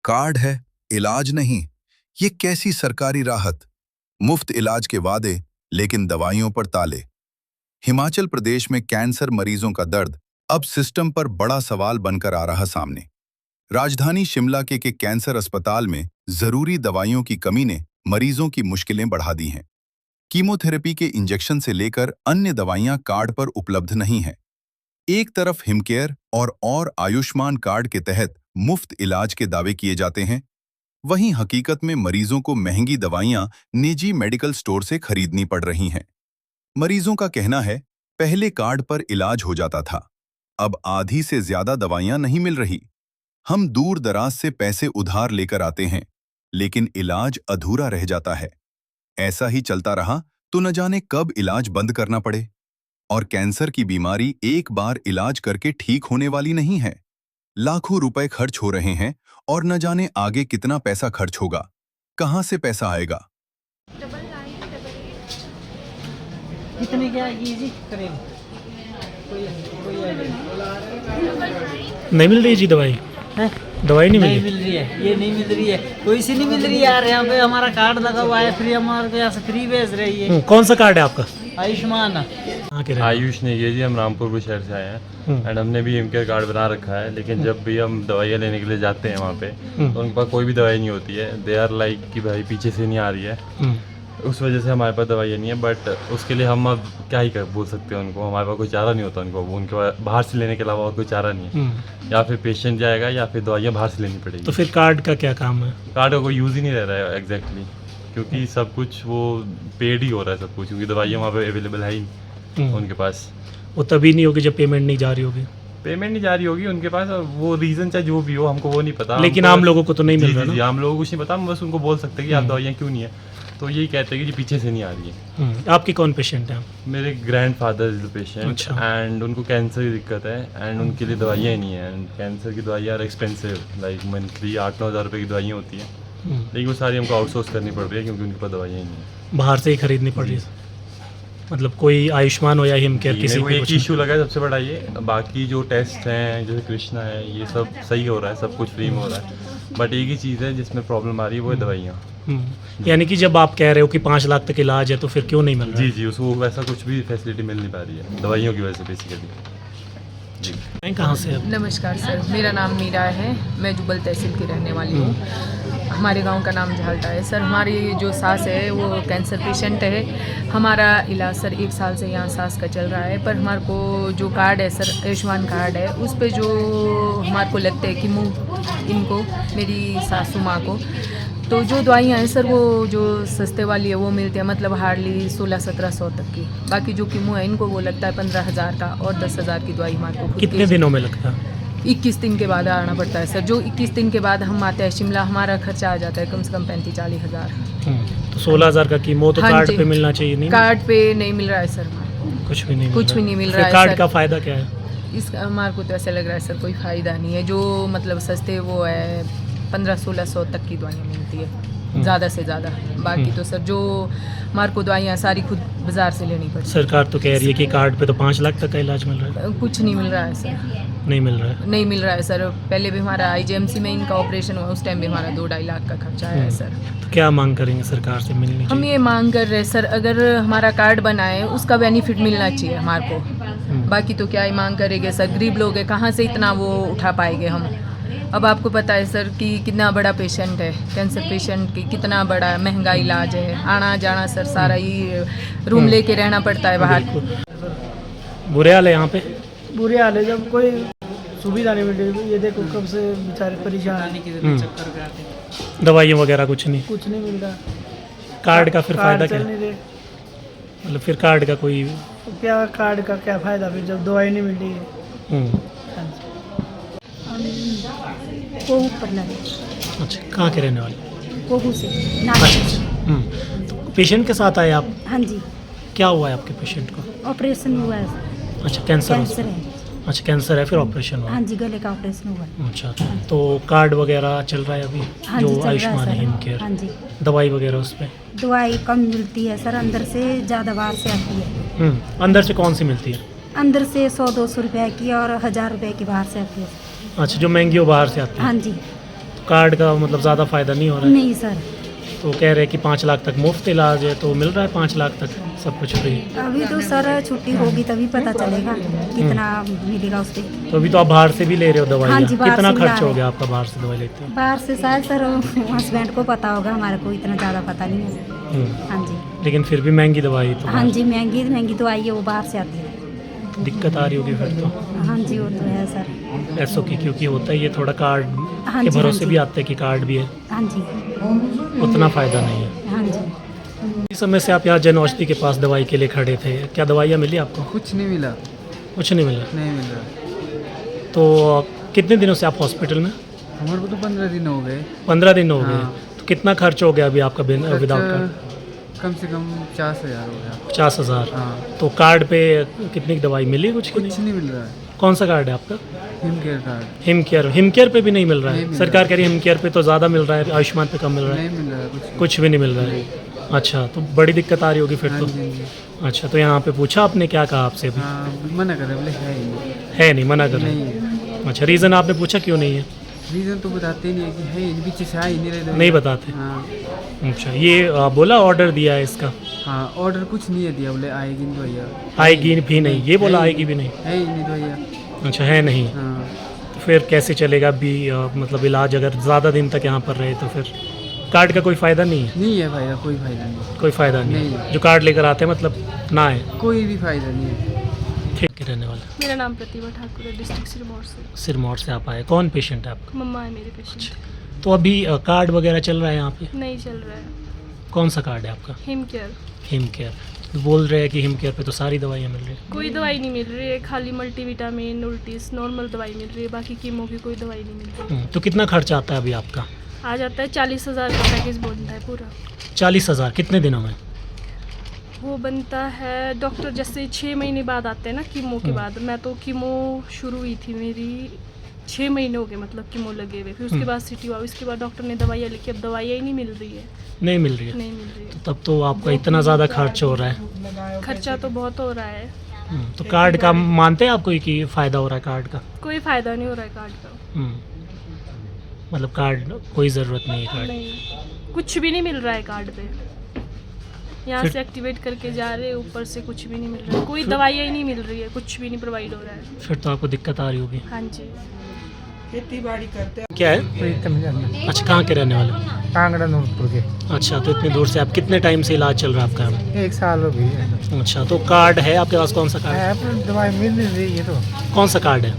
Card है, इलाज नहीं। ये कैसी सरकारी राहत? मुफ्त इलाज के वादे, लेकिन दवाइयों पर ताले। हिमाचल प्रदेश में कैंसर मरीजों का दर्द अब सिस्टम पर बड़ा सवाल बनकर आ रहा सामने। राजधानी शिमला के कैंसर अस्पताल में जरूरी दवाइयों की कमी ने मरीजों की मुश्किलें बढ़ा दी हैं। कीमोथेरेपी के इंजेक्शन से लेकर अन्य दवाइयां कार्ड पर उपलब्ध नहीं हैं। एक तरफ हिमकेयर और आयुष्मान कार्ड के तहत मुफ्त इलाज के दावे किए जाते हैं, वहीं हकीकत में मरीजों को महंगी दवाइयां निजी मेडिकल स्टोर से खरीदनी पड़ रही हैं। मरीजों का कहना है, पहले कार्ड पर इलाज हो जाता था, अब आधी से ज्यादा दवाइयां नहीं मिल रही। हम दूर दराज से पैसे उधार लेकर आते हैं, लेकिन इलाज अधूरा रह जाता है। ऐसा ही चलता रहा तो न जाने कब इलाज बंद करना पड़े। और कैंसर की बीमारी एक बार इलाज करके ठीक होने वाली नहीं है। लाखों रुपए खर्च हो रहे हैं और न जाने आगे कितना पैसा खर्च होगा, कहां से पैसा आएगा। कितने क्या जी करें? नहीं मिल रही जी दवाई? है? दवाई नहीं मिल रही है, ये नहीं मिल रही है, कोई सी नहीं मिल रही है यार। यहाँ पे हमारा कार्ड लगा हुआ है, फ्री हमारे यहाँ से फ्री भेज रही है। कौन सा कार्ड है आपका? आयुष्मान। आयुष नहीं है जी, हम रामपुर शहर से आए हैं एंड हमने भी हिमकेयर कार्ड बना रखा है, लेकिन जब भी हम दवाइयाँ लेने के लिए जाते हैं वहाँ पे तो उनके पास कोई भी दवाई नहीं होती है। दे आर लाइक कि भाई पीछे से नहीं आ रही है, उस वजह से हमारे पास दवाइयाँ नहीं है। बट उसके लिए हम अब क्या ही बोल सकते हैं उनको, हमारे पास कोई चारा नहीं होता उनको, उनके पास बाहर से लेने के अलावा और कोई चारा नहीं है। या फिर पेशेंट जाएगा या फिर दवाइयाँ बाहर से लेनी पड़ेगी। तो फिर कार्ड का क्या काम है? कार्ड का कोई यूज़ ही नहीं रह रहा है एग्जैक्टली, क्योंकि सब कुछ वो पेड ही हो रहा है सब कुछ, क्योंकि दवाइयाँ वहाँ पे अवेलेबल है ही उनके पास। वो तभी नहीं होगी जब पेमेंट नहीं जा रही होगी। पेमेंट नहीं जा रही होगी उनके पास, वो रीज़न चाहे जो भी हो हमको वो नहीं पता। लेकिन आम लोगों को तो नहीं मिल रहा है। आम लोगों को कुछ नहीं पता, हम बस उनको बोल सकते हैं कि आप दवाइयाँ क्यों नहीं है, तो यही कहते हैं कि पीछे से नहीं आ रही है। आपकी कौन पेशेंट है? मेरे grandfather is the patient and उनको कैंसर की दिक्कत है एंड उनके लिए दवाइयाँ नहीं है। एंड कैंसर की दवाइयाँ आर एक्सपेंसिव, लाइक मंथली 8-9 हज़ार रुपये की दवाइयाँ होती हैं, लेकिन वो सारी हमको आउटसोर्स करनी पड़ रही है क्योंकि उनके पास दवाइयाँ नहीं है, बाहर से ही खरीदनी पड़ रही है। मतलब कोई आयुष्मान हो या हिमकेयर किसी को एक इशू लगा है सबसे बड़ा ये। बाकी जो टेस्ट हैं जैसे कृष्णा है ये सब सही हो रहा है, सब कुछ फ्री में हो रहा है, बट एक ही चीज़ है जिसमें प्रॉब्लम आ रही है, वो है दवाइयाँ। यानी कि जब आप कह रहे हो कि 5 लाख तक इलाज है तो फिर क्यों नहीं मिल रहा? जी उसको वैसा कुछ भी फैसिलिटी मिल नहीं पा रही है दवाइयों की वजह से बेसिकली। जी कहाँ से? नमस्कार सर, मेरा नाम मीरा है, मैं जुब्बल तहसील की रहने वाली हूँ। हमारे गांव का नाम झालटा है सर। हमारी जो सास है वो कैंसर पेशेंट है। हमारा इलाज सर 1 साल से यहाँ सास का चल रहा है, पर हमारे को जो कार्ड है सर, आयुष्मान कार्ड है, उस पे जो हमारे को लगता है कि इनको मेरी सासू माँ को तो जो दवाइयाँ हैं सर वो जो सस्ते वाली है वो मिलती है, मतलब हार्डली 1600-1700 तक की। बाकी जो कीमो है इनको वो लगता है 15,000 का, और 10,000 की दवाई हमारे को कितने दिनों में लगता है? 21 दिन के बाद आना पड़ता है सर। जो 21 दिन के बाद हम आते हैं शिमला, हमारा खर्चा आ जाता है कम से कम 35-40 हज़ार। तो 16,000 का कीमो तो कार्ड पे मिलना चाहिए नहीं? कार्ड पे नहीं मिल रहा है सर, कुछ भी नहीं मिल रहा है। कार्ड का फ़ायदा क्या है? इसका हमारे को तो ऐसा लग रहा है सर कोई फ़ायदा नहीं है। जो मतलब सस्ते वो है 1500-1600 तक की दवाइयाँ मिलती है ज़्यादा से ज़्यादा। बाकी तो सर जो हमारे को दवाइयाँ सारी खुद बाज़ार से लेनी पड़ती है। सरकार तो कह रही है कि कार्ड पे तो 5 लाख तक का इलाज मिल रहा है। कुछ नहीं मिल रहा है सर, नहीं मिल रहा है सर। पहले भी हमारा IGMC में इनका ऑपरेशन हुआ, उस टाइम भी हमारा 2-2.5 लाख का खर्चा आया है सर। तो क्या मांग करेंगे सरकार से? मिलनी चाहिए? हम ये मांग कर रहे हैं सर, अगर हमारा कार्ड बना है उसका बेनिफिट मिलना चाहिए हमारे को। बाकी तो क्या ही मांग करेंगे सर, गरीब लोग हैं, कहाँ से इतना वो उठा पाएंगे हम। अब आपको पता है सर कि कितना बड़ा पेशेंट है, कैंसर पेशेंट की कितना बड़ा महंगा इलाज है, आना जाना सर सारा ही रूम लेके रहना पड़ता है बाहर। बुरे हाल है यहाँ पे? बुरे हाल है, जब कोई सुविधा नहीं मिल रही। ये देखो कब से बेचारे परेशान, दवाइयाँ वगैरह कुछ नहीं मिल रहा। कार्ड का फिर फायदा क्या? मतलब फिर कार्ड का कोई क्या, कार्ड का क्या फायदा फिर जब दवाई नहीं मिल रही है। कोहू पढ़ना है। अच्छा, कहाँ के रहने वाले? कोहू से। तो पेशेंट के साथ आए आप? हाँ जी। क्या हुआ है आपके पेशेंट को? ऑपरेशन हुआ है। अच्छा, कैंसर है। अच्छा, कैंसर है, फिर ऑपरेशन हुआ? हाँ जी, गले का ऑपरेशन हुआ है। अच्छा, तो कार्ड वगैरह चल रहा है अभी? हाँ जो आयुष्मान है, हिमकेयर। हाँ जी। दवाई वगैरह उस पर? दवाई कम मिलती है सर, अंदर से ज़्यादा बाहर से आती है। अंदर से कौन सी मिलती है? अंदर से 100-200 रुपये की और 1000 रुपये की बाहर से आती है। अच्छा, जो महंगी हो बाहर से आती है। हाँ जी। कार्ड का मतलब ज़्यादा फ़ायदा नहीं हो रहा है? नहीं सर, तो कह रहे हैं कि 5 लाख तक मुफ्त इलाज है, तो मिल रहा है 5 लाख तक सब कुछ फ्री? अभी तो सर छुट्टी होगी तभी पता चलेगा कितना मिलेगा उस पर। तो अभी तो आप बाहर से भी ले रहे हो दवाई? हाँ जी, बाहर कितना से भी ला खर्च रहे हो गया हैं। आपका बाहर से दवाई लेते हो? बाहर से शायद सर हस्बैंड को पता होगा, हमारे को इतना ज़्यादा पता नहीं है सर। हाँ जी, लेकिन फिर भी महंगी दवाई तो हाँ जी, महंगी तो आई है, वो बाहर से आती है। दिक्कत आ रही होगी फिर तो हाँ जी, वो तो है सर। ऐसो की, क्योंकि होता है ये थोड़ा कार्ड हाँ के जी, भरोसे हाँ भी जी। आते हैं कि कार्ड भी है, हाँ जी, उतना फ़ायदा नहीं है। हाँ जी। इस समय से आप यहाँ जन औषधि के पास दवाई के लिए खड़े थे, क्या दवाइयाँ मिली आपको? कुछ नहीं मिला, कुछ नहीं मिला। नहीं मिल रहा। तो कितने दिनों से आप हॉस्पिटल में? हमारे को तो 15 दिन हो गए। 15 दिन हो गए। हाँ। तो कितना खर्च हो गया अभी आपका विदाउट कार्ड? कम से कम 50,000 हो गया। 50,000। हाँ, तो कार्ड पे कितनी दवाई मिली कुछ की कुछ नहीं? नहीं मिल रहा है। कौन सा कार्ड है आपका? Him care card him care पे भी नहीं मिल रहा नहीं है? मिल सरकार रहा कह रही है हिम केयर पे तो ज़्यादा मिल रहा है, आयुष्मान पे कम मिल रहा है। नहीं मिल रहा है कुछ भी नहीं मिल रहा है। अच्छा, तो बड़ी दिक्कत आ रही होगी फिर हाँ तो। जी, हाँ जी। अच्छा, तो यहाँ पे पूछा आपने, क्या कहा आपसे अभी? हाँ, मना कर रहे, बोले है ही नहीं। है नहीं, मना कर रहे नहीं हैं। है। अच्छा, रीज़न आपने पूछा क्यों नहीं है? रीज़न तो बताते ही नहीं है कि है ही नहीं, पीछे से आ ही नहीं रहे। नहीं बताते। हाँ अच्छा, ये बोला ऑर्डर दिया है इसका? हाँ, ऑर्डर कुछ नहीं है दिया, बोले आएगी नहीं दवाइयाँ। आएगी भी नहीं, ये बोला है ही आएगी भी नहीं? है ही नहीं दवाइयाँ। अच्छा, है नहीं। हाँ, तो फिर कैसे चलेगा अभी मतलब इलाज अगर ज़्यादा दिन तक यहाँ पर रहे तो फिर कार्ड का कोई फ़ायदा नहीं है? नहीं है फायदा, कोई फायदा नहीं, कोई फ़ायदा नहीं नहीं। है। जो कार्ड लेकर आते हैं मतलब ना है? कोई भी फायदा नहीं है। ठीक है, रहने वाला। मेरा नाम प्रतिभा ठाकुर है, डिस्ट्रिक्ट सिरमौर से। सिरमौर से आप आए। कौन पेशेंट है आपका? मम्मा है मेरे पेशेंट। तो अभी कार्ड वगैरह चल रहा है यहाँ पे? नहीं चल रहा है। कौन सा कार्ड है आपका? Him care. Him care. तो बोल रहे हैं कि हिम केयर पे तो सारी दवाइयाँ मिल रही हैं। कोई दवाई नहीं मिल रही है, खाली मल्टीविटामिन, उल्टीस, नॉर्मल दवाई मिल रही है, बाकी कीमो की कोई दवाई नहीं मिल रही। तो कितना खर्चा आता है अभी आपका? आ जाता है 40,000 का पैकेज बनता है पूरा। 40,000 कितने दिनों में? वो बनता है डॉक्टर जैसे 6 महीने बाद आते हैं ना कीमो के बाद। मैं तो कीमो शुरू हुई थी मेरी 6 महीने हो गए, मतलब कीमो लगे हुए। फिर उसके बाद सिटी हुआ, उसके बाद डॉक्टर ने दवाइयाँ लिखी, अब दवाइयाँ ही नहीं मिल रही है। नहीं मिल रही है? नहीं मिल रही है। तब तो आपका इतना ज़्यादा खर्च हो रहा है। खर्चा तो बहुत हो रहा है। तो कार्ड का मानते हैं आप कोई कि फ़ायदा हो रहा है कार्ड का? कोई फ़ायदा नहीं हो रहा है कार्ड का। मतलब कार्ड कोई ज़रूरत नहीं है कार्ड? नहीं, कुछ भी नहीं मिल रहा है कार्ड पे। यहाँ फिर- से एक्टिवेट करके जा रहे हैं, ऊपर से कुछ भी नहीं मिल रहा है, कोई दवाइयाँ ही नहीं मिल रही है, कुछ भी नहीं प्रोवाइड हो रहा है। फिर तो आपको दिक्कत आ रही होगी। हाँ जी। क्या है? अच्छा, कहाँ के रहने वाले? कांगड़ा नूरपुर के। अच्छा, तो इतनी दूर से आप कितने टाइम से इलाज चल रहा है आपका? 1 साल हो गई है। अच्छा, तो कार्ड है आपके पास? कौन सा कार्ड? है, पर दवाई मिल नहीं रही है। तो कौन सा कार्ड है?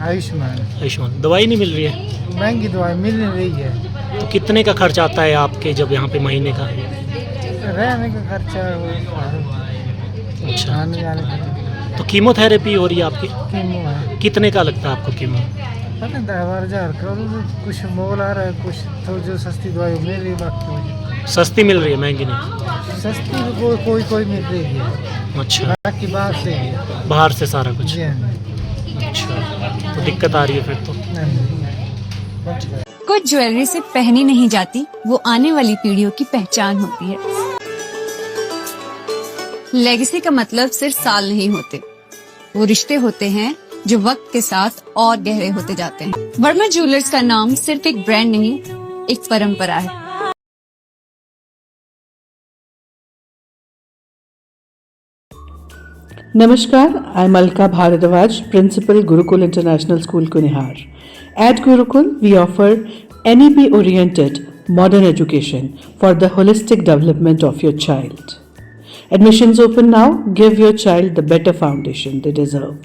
आयुष्मान। आयुष्मान। दवाई नहीं मिल रही है? महंगी दवाई मिल नहीं रही है। तो कितने का खर्च आता है आपके जब यहाँ पे महीने का? रहने का खर्चा, अच्छा, आने जाने का तो कीमोथेरेपी हो रही है आपकी? कीमो है। कितने का लगता है आपको कीमो? पता 10,000 का। कुछ मोल आ रहा है, कुछ तो जो सस्ती दवाई मिल रही है, बाकी सस्ती मिल रही है, महंगी नहीं? सस्ती तो कोई मिल रही है, अच्छा, बाकी बात से है। बाहर से सारा कुछ? जी हाँ। अच्छा, तो दिक्कत आ रही है फिर तो। नहीं। कुछ ज्वेलरी सिर्फ पहनी नहीं जाती, वो आने वाली पीढ़ियों की पहचान होती है। लेगेसी का मतलब सिर्फ साल नहीं होते, वो रिश्ते होते हैं जो वक्त के साथ और गहरे होते जाते हैं। वर्मा ज्वेलर्स का नाम सिर्फ एक ब्रांड नहीं, एक परंपरा है। Namaskar, I'm Alka Bharadwaj, Principal Gurukul International School, Kunihar. At Gurukul, we offer NEP-oriented modern education for the holistic development of your child. Admissions open now. Give your child the better foundation they deserve.